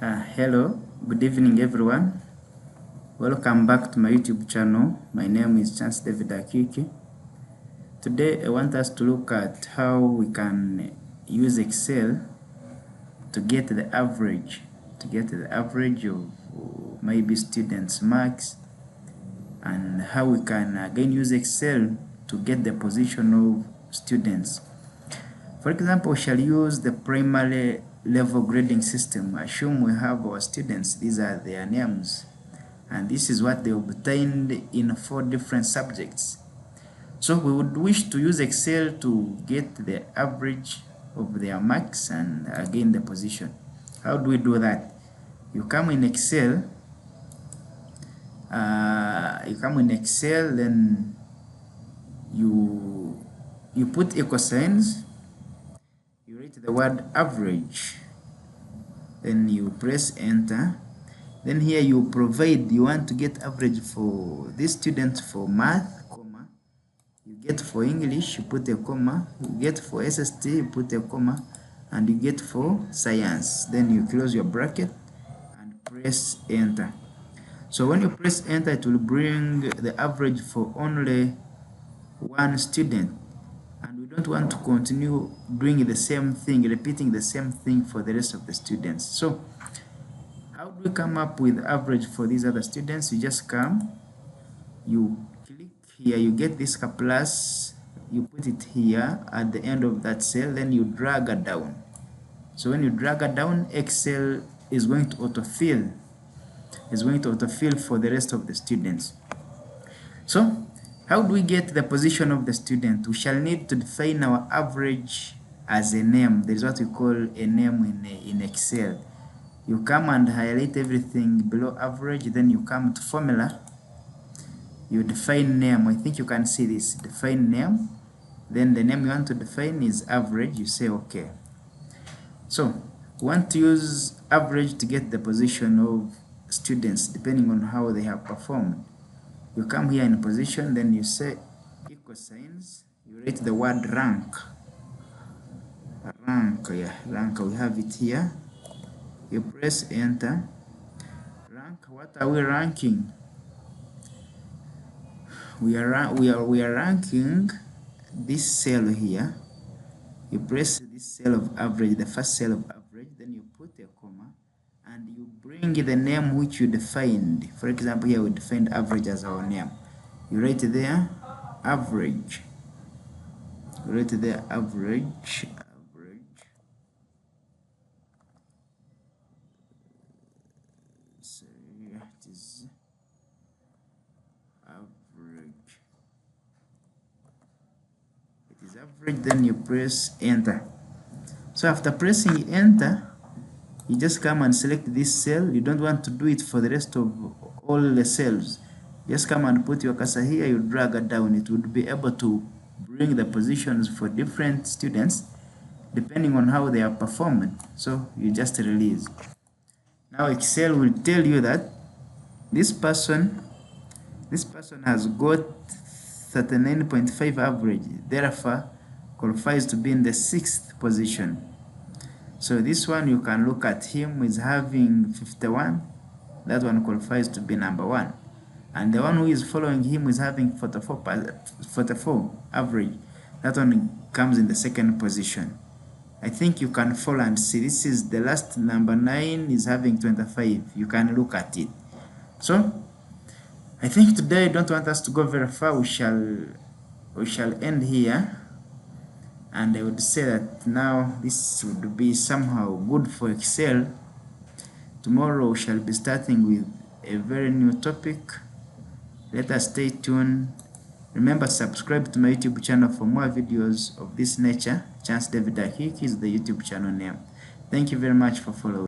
Hello, good evening everyone. Welcome back to my YouTube channel. My name is Chance David Akiki. Today I want us to look at how we can use Excel to get the average of maybe students' marks, and how we can again use Excel to get the position of students. For example, we shall use the primary level grading system. Assume we have our students, these are their names, and this is what they obtained in 4 different subjects. So we would wish to use Excel to get the average of their marks and again the position. How do we do that? You come in Excel, then you put equal signs, you write the word average, then you press enter. Then here you provide you want to get average for this student for math, comma, you get for English, you put a comma, you get for SST, you put a comma, and you get for science. Then you close your bracket and press enter. So when you press enter, it will bring the average for only one student, and we don't want to continue doing the same thing, repeating the same thing for the rest of the students. So how do we come up with average for these other students? You just come, you click here, you get this plus, you put it here at the end of that cell, then you drag it down. So when you drag it down, Excel is going to autofill for the rest of the students. So how do we get the position of the student? We shall need to define our average as a name. There is what we call a name in Excel. You come and highlight everything below average, then you come to formula, you define name. I think you can see this, define name, then the name you want to define is average, you say okay. So we want to use average to get the position of students depending on how they have performed. You come here in position, then you say equal signs, you write the word rank, rank, we have it here. You press enter. Rank, what are we ranking? We are ranking this cell here. You press this cell of average, the first cell of average, then you put a comma and you bring the name which you defined. For example, here we defined average as our name. You write there average. You write there average. So it is average. It is average, then you press enter. So after pressing enter, you just come and select this cell. You don't want to do it for the rest of all the cells. Just come and put your cursor here, you drag it down. It would be able to bring the positions for different students depending on how they are performing. So you just release. Now Excel will tell you that this person has got 39.5 average, therefore qualifies to be in the 6th position. So this one, you can look at him is having 51, that one qualifies to be number 1. And the one who is following him is having 44 average, that one comes in the 2nd position. I think you can follow and see, this is the last, number 9 is having 25. You can look at it. So I think today I don't want us to go very far. We shall end here. And I would say that now this would be somehow good for Excel. Tomorrow we shall be starting with a very new topic. Let us stay tuned. Remember, subscribe to my YouTube channel for more videos of this nature. Chance David Akiki is the YouTube channel name. Thank you very much for following.